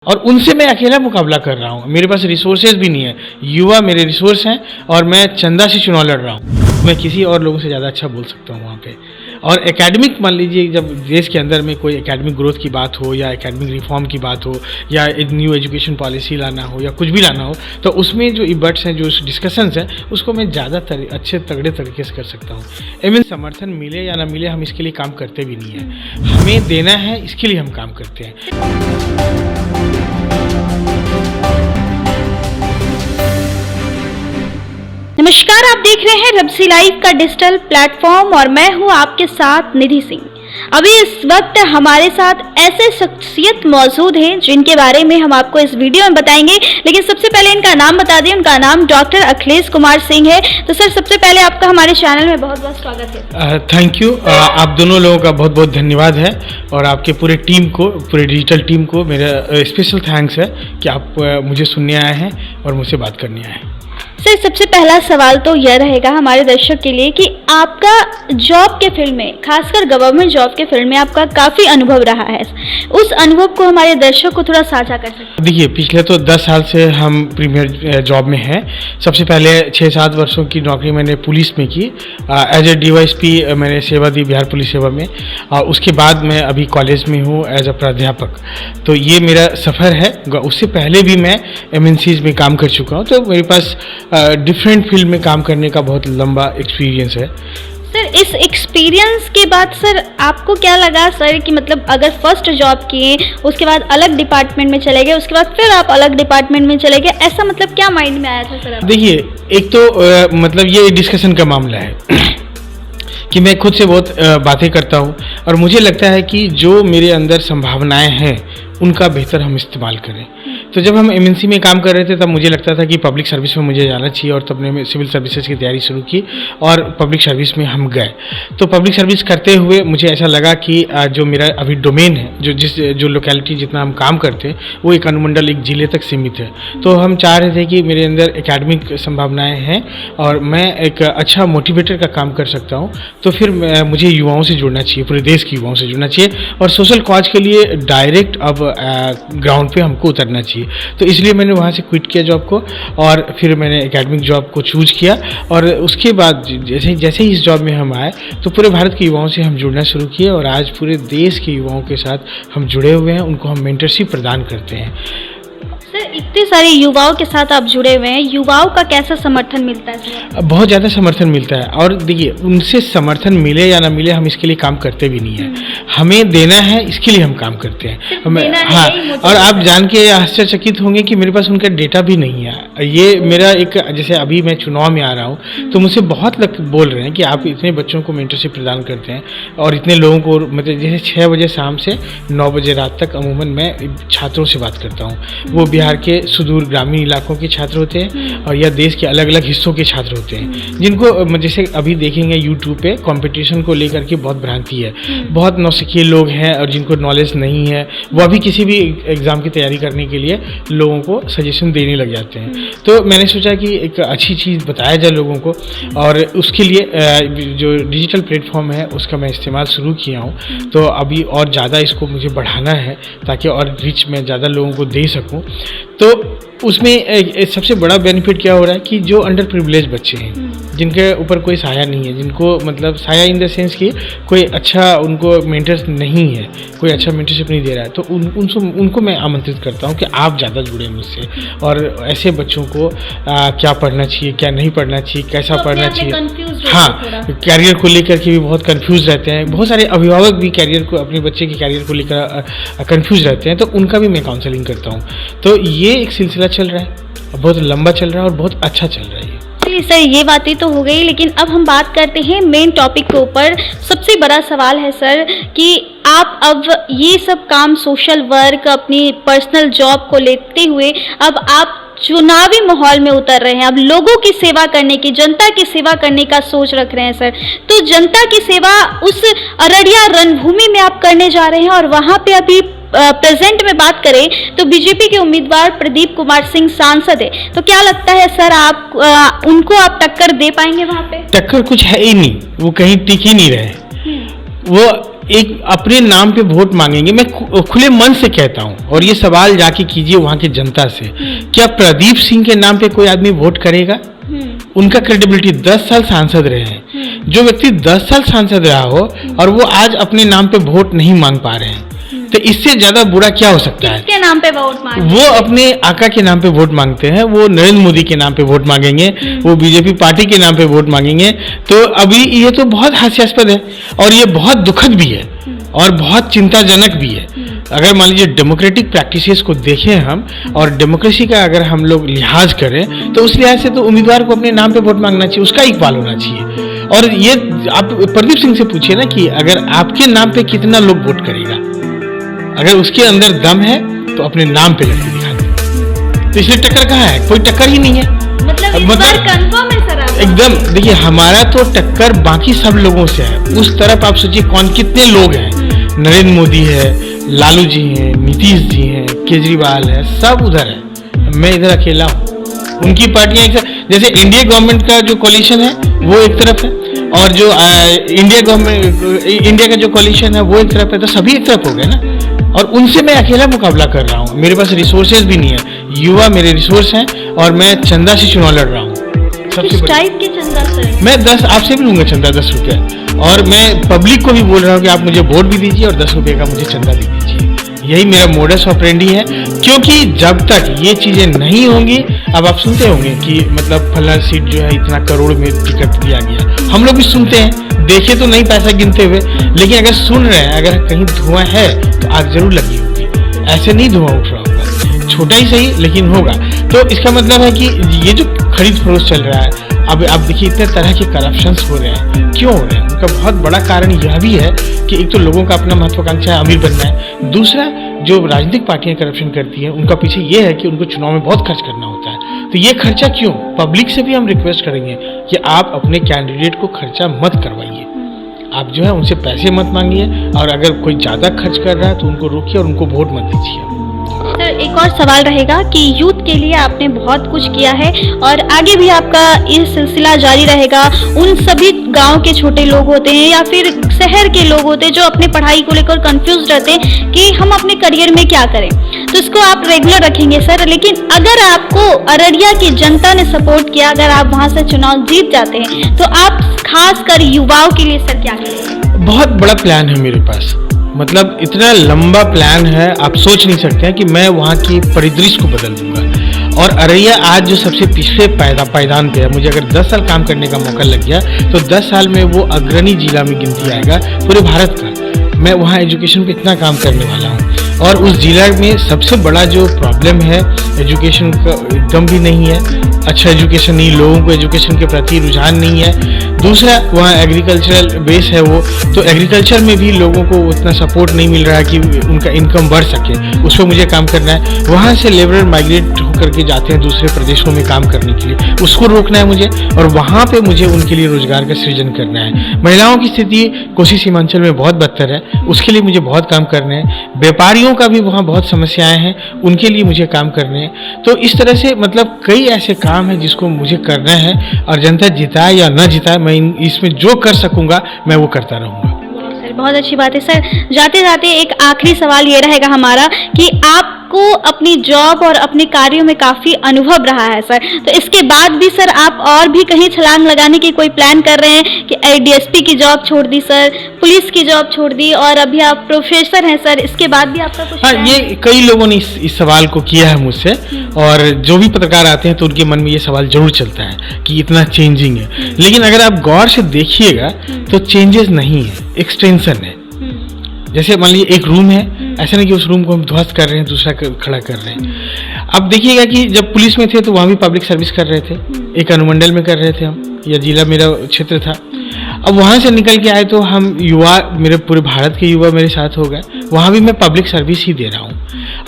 और उनसे मैं अकेला मुकाबला कर रहा हूँ। मेरे पास रिसोर्सेज भी नहीं है, युवा मेरे रिसोर्स हैं और मैं चंदा से चुनाव लड़ रहा हूँ। मैं किसी और लोगों से ज़्यादा अच्छा बोल सकता हूँ वहाँ पे। और एकेडमिक मान लीजिए, जब देश के अंदर में कोई एकेडमिक ग्रोथ की बात हो या एकेडमिक रिफॉर्म की बात हो या एक न्यू एजुकेशन पॉलिसी लाना हो या कुछ भी लाना हो, तो उसमें जो इबट्स हैं, जो डिस्कशंस हैं, उसको मैं ज़्यादा अच्छे तगड़े तरीके से कर सकता हूँ। एवं समर्थन मिले या ना मिले, हम इसके लिए काम करते भी नहीं हैं। हमें देना है, इसके लिए हम काम करते हैं। नमस्कार, आप देख रहे हैं रब्सी लाइव का डिजिटल प्लेटफॉर्म और मैं हूं आपके साथ निधि सिंह। अभी इस वक्त हमारे साथ ऐसे शख्सियत मौजूद हैं जिनके बारे में हम आपको इस वीडियो में बताएंगे, लेकिन सबसे पहले इनका नाम बता दें। उनका नाम डॉक्टर अखिलेश कुमार सिंह है। तो सर, सबसे पहले आपका हमारे चैनल में बहुत बहुत स्वागत है। Thank you. आप दोनों लोगों का बहुत बहुत धन्यवाद है और आपके पूरे टीम को, पूरे डिजिटल टीम को मेरा स्पेशल थैंक्स है कि आप मुझे सुनने आए हैं और मुझसे बात करने आए हैं। सर, सबसे पहला सवाल तो यह रहेगा हमारे दर्शक के लिए कि आपका जॉब के फील्ड में, खासकर गवर्नमेंट जॉब के फील्ड में आपका काफ़ी अनुभव रहा है। उस अनुभव को हमारे दर्शक को थोड़ा साझा कर सकते हैं? देखिए, पिछले तो 10 साल से हम प्रीमियर जॉब में हैं। सबसे पहले 6-7 वर्षों की नौकरी मैंने पुलिस में की। एज ए DYSP मैंने सेवा दी बिहार पुलिस सेवा में। उसके बाद मैं अभी कॉलेज में हूँ एज अ प्राध्यापक। तो ये मेरा सफ़र है। उससे पहले भी मैं MNCs में काम कर चुका हूँ, तो मेरे पास डिफरेंट फील्ड में काम करने का बहुत लंबा एक्सपीरियंस है। सर, इस एक्सपीरियंस के बाद सर आपको क्या लगा सर कि मतलब अगर फर्स्ट जॉब किए, उसके बाद अलग डिपार्टमेंट में चले गए, उसके बाद फिर आप अलग डिपार्टमेंट में चले गए, ऐसा मतलब क्या माइंड में आया था सर? देखिए, एक तो मतलब ये डिस्कशन का मामला है कि मैं खुद से बहुत बातें करता हूँ और मुझे लगता है कि जो मेरे अंदर संभावनाएं हैं उनका बेहतर हम इस्तेमाल करें। तो जब हम MNC में काम कर रहे थे, तब मुझे लगता था कि पब्लिक सर्विस में मुझे जाना चाहिए और तब मैंने सिविल सर्विसेज की तैयारी शुरू की और पब्लिक सर्विस में हम गए। तो पब्लिक सर्विस करते हुए मुझे ऐसा लगा कि जो मेरा अभी डोमेन है, जो लोकेलिटी जितना हम काम करते हैं, वो एक अनुमंडल, एक जिले तक सीमित है। तो हम चाह रहे थे कि मेरे अंदर एकेडमिक संभावनाएँ हैं और मैं एक अच्छा मोटिवेटर का काम कर सकता हूँ। तो फिर मुझे युवाओं से जुड़ना चाहिए, पूरे देश के युवाओं से जुड़ना चाहिए और सोशल कॉज के लिए डायरेक्ट अब ग्राउंड पे हमको उतरना चाहिए। तो इसलिए मैंने वहाँ से क्विट किया जॉब को और फिर मैंने एकेडमिक जॉब को चूज किया। और उसके बाद जैसे ही इस जॉब में हम आए, तो पूरे भारत के युवाओं से हम जुड़ना शुरू किए और आज पूरे देश के युवाओं के साथ हम जुड़े हुए हैं, उनको हम मेंटरशिप प्रदान करते हैं। सर, इतने सारे युवाओं के साथ आप जुड़े हुए हैं, युवाओं का कैसा समर्थन मिलता है सर? बहुत ज़्यादा समर्थन मिलता है। और देखिए, उनसे समर्थन मिले या ना मिले, हम इसके लिए काम करते भी नहीं है। हमें देना है, इसके लिए हम काम करते हैं। हाँ, और आप जान के आश्चर्यचकित होंगे कि मेरे पास उनका डेटा भी नहीं है। ये मेरा एक, जैसे अभी मैं चुनाव में आ रहा हूँ, तो मुझसे बहुत लोग बोल रहे हैं कि आप इतने बच्चों को मेंटरशिप प्रदान करते हैं और इतने लोगों को, मतलब जैसे 6 बजे शाम से 9 बजे रात तक अमूमन मैं छात्रों से बात करता हूँ। वो बिहार के सुदूर ग्रामीण इलाकों के छात्र होते हैं और या देश के अलग अलग हिस्सों के छात्र होते हैं, जिनको जैसे अभी देखेंगे यूट्यूब पे कंपटीशन को लेकर के बहुत भ्रांति है। बहुत नौसिखिए लोग हैं और जिनको नॉलेज नहीं है, वो अभी किसी भी एग्ज़ाम की तैयारी करने के लिए लोगों को सजेशन देने लग जाते हैं। तो मैंने सोचा कि एक अच्छी चीज़ बताया जाए लोगों को, और उसके लिए जो डिजिटल प्लेटफॉर्म है उसका मैं इस्तेमाल शुरू किया हूँ। तो अभी और ज़्यादा इसको मुझे बढ़ाना है ताकि और रिच मैं ज़्यादा लोगों को दे सकूँ। तो उसमें सबसे बड़ा बेनिफिट क्या हो रहा है कि जो अंडर प्रिविलेज बच्चे हैं, जिनके ऊपर कोई साया नहीं है, जिनको मतलब साया इन द सेंस कि कोई अच्छा उनको मेंटर्स नहीं है, कोई अच्छा मेंटरशिप नहीं दे रहा है, तो उनको मैं आमंत्रित करता हूँ कि आप ज़्यादा जुड़े मुझसे और ऐसे बच्चों को क्या पढ़ना चाहिए, क्या नहीं पढ़ना चाहिए, कैसा तो पढ़ना चाहिए। हाँ, कैरियर को लेकर के भी बहुत कन्फ्यूज़ रहते हैं। बहुत सारे अभिभावक भी कैरियर को, अपने बच्चे के कैरियर को लेकर कन्फ्यूज़ रहते हैं, तो उनका भी मैं काउंसलिंग करता हूँ। तो ये एक सिलसिला चल रहा है, बहुत लंबा चल रहा है और बहुत अच्छा चल रहा है। चलिए सर, ये बातें तो हो गई, लेकिन अब हम बात करते हैं मेन टॉपिक के ऊपर। सबसे बड़ा सवाल है सर कि आप अब ये सब काम, सोशल वर्क, अपनी पर्सनल जॉब को लेते हुए अब आप चुनावी माहौल में उतर रहे हैं। अब लोगों की सेवा करने की, जनता की सेवा करने का सोच रख रहे हैं सर। तो जनता की सेवा उस अररिया रणभूमि में आप करने जा रहे हैं और वहाँ पे अभी प्रेजेंट में बात करें तो बीजेपी के उम्मीदवार प्रदीप कुमार सिंह सांसद है। तो क्या लगता है सर, आप उनको आप टक्कर दे पाएंगे वहाँ पे? टक्कर कुछ है ही नहीं, वो कहीं टिक ही नहीं रहे। वो एक अपने नाम पे वोट मांगेंगे, मैं खुले मन से कहता हूँ, और ये सवाल जाके कीजिए वहाँ की जनता से, क्या प्रदीप सिंह के नाम पे कोई आदमी वोट करेगा? उनका क्रेडिबिलिटी 10 साल सांसद रहे हैं, जो व्यक्ति 10 साल सांसद रहा हो और वो आज अपने नाम पे वोट नहीं मांग पा रहे हैं, तो इससे ज्यादा बुरा क्या हो सकता है? किसके नाम पे वोट मांगेंगे? वो अपने आका के नाम पे वोट मांगते हैं, वो नरेंद्र मोदी के नाम पे वोट मांगेंगे, वो बीजेपी पार्टी के नाम पे वोट मांगेंगे। तो अभी ये तो बहुत हास्यास्पद है और ये बहुत दुखद भी है और बहुत चिंताजनक भी है। अगर मान लीजिए डेमोक्रेटिक प्रैक्टिसेस को देखें हम और डेमोक्रेसी का अगर हम लोग लिहाज करें, तो उस लिहाज से तो उम्मीदवार को अपने नाम पे वोट मांगना चाहिए, उसका इकबाल होना चाहिए। और ये आप प्रदीप सिंह से पूछिए ना कि अगर आपके नाम पे कितना लोग वोट करेगा, अगर उसके अंदर दम है तो अपने नाम पे लड़के दिखा दे। तो इसलिए टक्कर कहाँ है? कोई टक्कर ही नहीं है। मतलब कंफर्म है सर आप? एकदम। देखिए हमारा तो टक्कर बाकी सब लोगों से है। उस तरफ आप सोचिए कौन कितने लोग हैं, नरेंद्र मोदी है, लालू जी हैं, नीतीश जी हैं, केजरीवाल है, सब उधर है, मैं इधर अकेला हूँ। उनकी पार्टियां एक, जैसे इंडिया गवर्नमेंट का जो कोलिशन है वो एक तरफ है और जो इंडिया का जो कोलिशन है वो एक तरफ है, तो सभी एक तरफ हो गए ना। और उनसे मैं अकेला मुकाबला कर रहा हूँ, मेरे पास रिसोर्सेज भी नहीं है, युवा मेरे रिसोर्स हैं और मैं चंदा से चुनाव लड़ रहा हूँ। किस टाइप के चंदा सर? मैं 10 आपसे भी लूंगा चंदा, 10 रुपये, और मैं पब्लिक को भी बोल रहा हूँ कि आप मुझे वोट भी दीजिए और 10 रुपये का मुझे चंदा भी दीजिए। यही मेरा मोडस ऑपरेंडी है, क्योंकि जब तक ये चीजें नहीं होंगी, अब आप सुनते होंगे कि मतलब फला सीट जो है इतना करोड़ में टिकट दिया गया, हम लोग भी सुनते हैं, देखे तो नहीं पैसा गिनते हुए, लेकिन अगर सुन रहे हैं, अगर कहीं धुआं है तो आग जरूर लगी होगी, ऐसे नहीं धुआं उठ रहा होगा, छोटा ही सही लेकिन होगा। तो इसका मतलब है कि ये जो खरीद फरोख्त चल रहा है, अब आप देखिए इतने तरह के करप्शंस हो रहे हैं, क्यों हो रहे हैं? उनका बहुत बड़ा कारण यह भी है कि एक तो लोगों का अपना महत्वाकांक्षा है अमीर बनना है, दूसरा जो राजनीतिक पार्टियां करप्शन करती हैं उनका पीछे ये है कि उनको चुनाव में बहुत खर्च करना होता है। तो ये खर्चा क्यों? पब्लिक से भी हम रिक्वेस्ट करेंगे कि आप अपने कैंडिडेट को खर्चा मत करवाइए, आप जो है उनसे पैसे मत मांगिए, और अगर कोई ज़्यादा खर्च कर रहा है तो उनको रोकिए और उनको वोट मत दीजिए। सर एक और सवाल रहेगा कि यूथ के लिए आपने बहुत कुछ किया है और आगे भी आपका ये सिलसिला जारी रहेगा। उन सभी गांव के छोटे लोग होते हैं या फिर शहर के लोग होते हैं जो अपने पढ़ाई को लेकर कंफ्यूज रहते हैं कि हम अपने करियर में क्या करें, तो इसको आप रेगुलर रखेंगे सर। लेकिन अगर आपको अररिया की जनता ने सपोर्ट किया, अगर आप वहाँ से चुनाव जीत जाते हैं, तो आप खास कर युवाओं के लिए सर क्या करेंगे? बहुत बड़ा प्लान है मेरे पास, मतलब इतना लंबा प्लान है, आप सोच नहीं सकते हैं कि मैं वहाँ की परिदृश्य को बदल दूंगा। और अररिया आज जो सबसे पिछले पायदान पे है, मुझे अगर 10 साल काम करने का मौका लग गया तो 10 साल में वो अग्रणी जिला में गिनती आएगा पूरे भारत का। मैं वहाँ एजुकेशन पे इतना काम करने वाला हूँ और उस जिला में सबसे बड़ा जो प्रॉब्लम है एजुकेशन का एकदम भी नहीं है, अच्छा एजुकेशन नहीं, लोगों को एजुकेशन के प्रति रुझान नहीं है। दूसरा वहाँ एग्रीकल्चरल बेस है वो, तो एग्रीकल्चर में भी लोगों को उतना सपोर्ट नहीं मिल रहा है कि उनका इनकम बढ़ सके, उस पर मुझे काम करना है। वहाँ से लेबर माइग्रेट होकर के जाते हैं दूसरे प्रदेशों में काम करने के लिए, उसको रोकना है मुझे, और वहाँ पे मुझे उनके लिए रोजगार का सृजन करना है। महिलाओं की स्थिति कोसी सीमांचल में बहुत बदतर है, उसके लिए मुझे बहुत काम करने हैं। व्यापारियों का भी वहाँ बहुत समस्याएं हैं, उनके लिए मुझे काम करने हैं। तो इस तरह से मतलब कई ऐसे काम हैं जिसको मुझे करना है, और जनता जिताए या न जिताए, मैं इसमें जो कर सकूंगा मैं वो करता रहूंगा। सर बहुत अच्छी बात है सर। जाते जाते एक आखिरी सवाल ये रहेगा हमारा कि आपको अपनी जॉब और अपने कार्यों में काफ़ी अनुभव रहा है सर, तो इसके बाद भी सर आप और भी कहीं छलांग लगाने की कोई प्लान कर रहे हैं कि डीएसपी की जॉब छोड़ दी सर, पुलिस की जॉब छोड़ दी और अभी आप प्रोफेसर हैं सर, इसके बाद भी आपका कुछ? हाँ, ये कई लोगों ने इस सवाल को किया है मुझसे, और जो भी पत्रकार आते हैं तो उनके मन में ये सवाल जरूर चलता है कि इतना चेंजिंग है, लेकिन अगर आप गौर से देखिएगा तो चेंजेस नहीं है, एक्सटेंशन है। जैसे मान लीजिए एक रूम है, ऐसा नहीं कि उस रूम को हम ध्वस्त कर रहे हैं, दूसरा खड़ा कर रहे हैं। अब देखिएगा कि जब पुलिस में थे तो वहाँ भी पब्लिक सर्विस कर रहे थे, एक अनुमंडल में कर रहे थे हम, या जिला मेरा क्षेत्र था। अब वहाँ से निकल के आए तो हम युवा, मेरे पूरे भारत के युवा मेरे साथ हो गए, वहाँ भी मैं पब्लिक सर्विस ही दे रहा हूँ।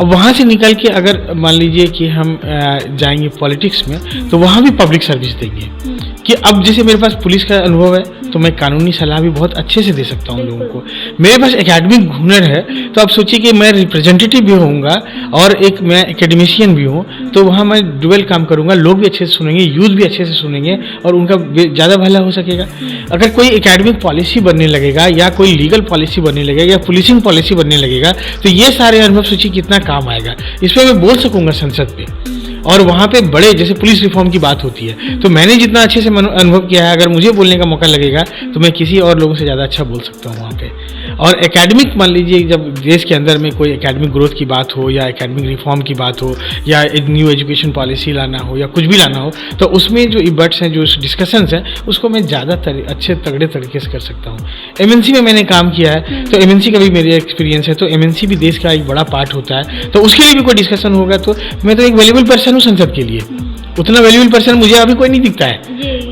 अब वहाँ से निकल के अगर मान लीजिए कि हम जाएंगे पॉलिटिक्स में, तो वहाँ भी पब्लिक सर्विस देंगे। कि अब जैसे मेरे पास पुलिस का अनुभव है, तो मैं कानूनी सलाह भी बहुत अच्छे से दे सकता हूँ लोगों को। मेरे पास एकेडमिक हुनर है, तो आप सोचिए कि मैं रिप्रेजेंटेटिव भी होऊंगा और एक मैं एकेडमिशियन भी हूँ, तो वहाँ मैं डुअल काम करूँगा। लोग भी अच्छे से सुनेंगे, यूथ भी अच्छे से सुनेंगे और उनका ज़्यादा भला हो सकेगा। अगर कोई एकेडमिक पॉलिसी बनने लगेगा या कोई लीगल पॉलिसी बनने लगेगा या पुलिसिंग पॉलिसी बनने लगेगा, तो ये सारे अनुभव सोचिए कितना काम आएगा। इस पर मैं बोल सकूँगा संसद पे, और वहाँ पे बड़े जैसे पुलिस रिफॉर्म की बात होती है, तो मैंने जितना अच्छे से अनुभव किया है, अगर मुझे बोलने का मौका लगेगा तो मैं किसी और लोगों से ज़्यादा अच्छा बोल सकता हूँ वहाँ पे। और एकेडमिक, मान लीजिए जब देश के अंदर में कोई एकेडमिक ग्रोथ की बात हो या एकेडमिक रिफॉर्म की बात हो या एक न्यू एजुकेशन पॉलिसी लाना हो या कुछ भी लाना हो, तो उसमें जो इबट्स हैं, जो डिस्कशंस हैं, उसको मैं ज़्यादा अच्छे तगड़े तरीके से कर सकता हूँ। MNC में मैंने काम किया है, तो MNC का भी मेरा एक्सपीरियंस है, तो MNC भी देश का एक बड़ा पार्ट होता है, तो उसके लिए भी कोई डिस्कशन होगा तो मैं तो एक वैल्यूबल पर्सन हूँ संसद के लिए। उतना वैल्यूबल पर्सन मुझे अभी कोई नहीं दिखता है,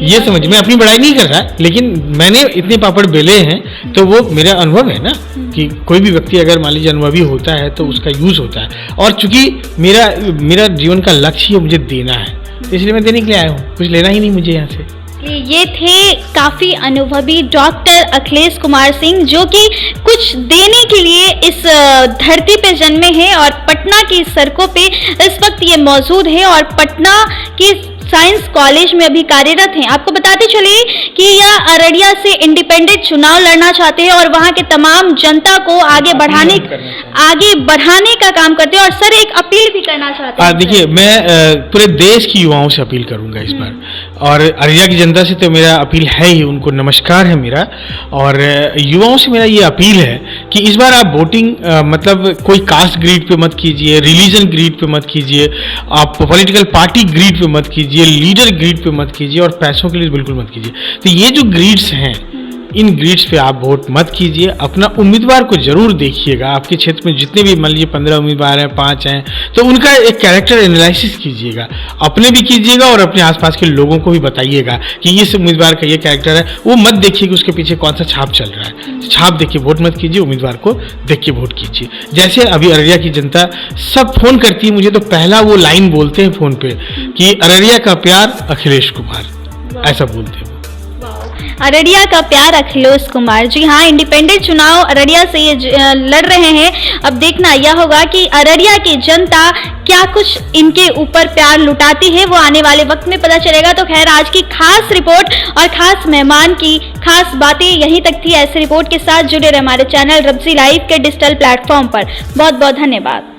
ये समझ। मैं अपनी बड़ाई नहीं कर रहा, लेकिन मैंने इतने पापड़ बेले हैं, तो वो मेरा अनुभव है ना कि कोई भी व्यक्ति अगर मान लीजिए अनुभवी होता है तो उसका यूज होता है। और चूंकि मेरा जीवन का लक्ष्य है मुझे देना है, इसलिए मैं देने के लिए आया हूँ, कुछ लेना ही नहीं मुझे यहाँ से। ये थे काफ़ी अनुभवी डॉक्टर अखिलेश कुमार सिंह, जो कि कुछ देने के लिए इस धरती पे जन्मे हैं और पटना की सड़कों पे इस वक्त ये मौजूद है और पटना की साइंस कॉलेज में अभी कार्यरत हैं। आपको बताते चले कि यह अररिया से इंडिपेंडेंट चुनाव लड़ना चाहते हैं और वहां के तमाम जनता को आगे बढ़ाने का काम करते हैं। और सर एक अपील भी करना चाहते हैं। देखिए, मैं पूरे देश की युवाओं से अपील करूंगा इस बार, और अररिया की जनता से तो मेरा अपील है ही, उनको नमस्कार है मेरा। और युवाओं से मेरा ये अपील है कि इस बार आप वोटिंग मतलब कोई कास्ट ग्रीड पे मत कीजिए, रिलीजन ग्रीड पे मत कीजिए, आप पॉलिटिकल पार्टी ग्रीड पे मत कीजिए, लीडर ग्रीड पे मत कीजिए और पैसों के लिए बिल्कुल मत कीजिए। तो ये जो ग्रीड्स हैं, इन ग्रीड्स पे आप वोट मत कीजिए। अपना उम्मीदवार को जरूर देखिएगा। आपके क्षेत्र में जितने भी मान लीजिए 15 उम्मीदवार हैं, 5 हैं, तो उनका एक कैरेक्टर एनालिसिस कीजिएगा, अपने भी कीजिएगा और अपने आसपास के लोगों को भी बताइएगा कि इस उम्मीदवार का ये कैरेक्टर है। वो मत देखिए कि उसके पीछे कौन सा छाप चल रहा है, छाप देख के वोट मत कीजिए, उम्मीदवार को देख के वोट कीजिए। जैसे अभी अररिया की जनता सब फोन करती है मुझे, तो पहला वो लाइन बोलते हैं फोन पे कि अररिया का प्यार अखिलेश कुमार, ऐसा बोलते हैं। अररिया का प्यार अखिलेश कुमार, जी हाँ, इंडिपेंडेंट चुनाव अररिया से ये लड़ रहे हैं। अब देखना यह होगा कि अररिया की जनता क्या कुछ इनके ऊपर प्यार लुटाती है, वो आने वाले वक्त में पता चलेगा। तो खैर, आज की खास रिपोर्ट और खास मेहमान की खास बातें यहीं तक थी। ऐसे रिपोर्ट के साथ जुड़े रहे हमारे चैनल रब्जी लाइव के डिजिटल प्लेटफॉर्म पर। बहुत बहुत धन्यवाद।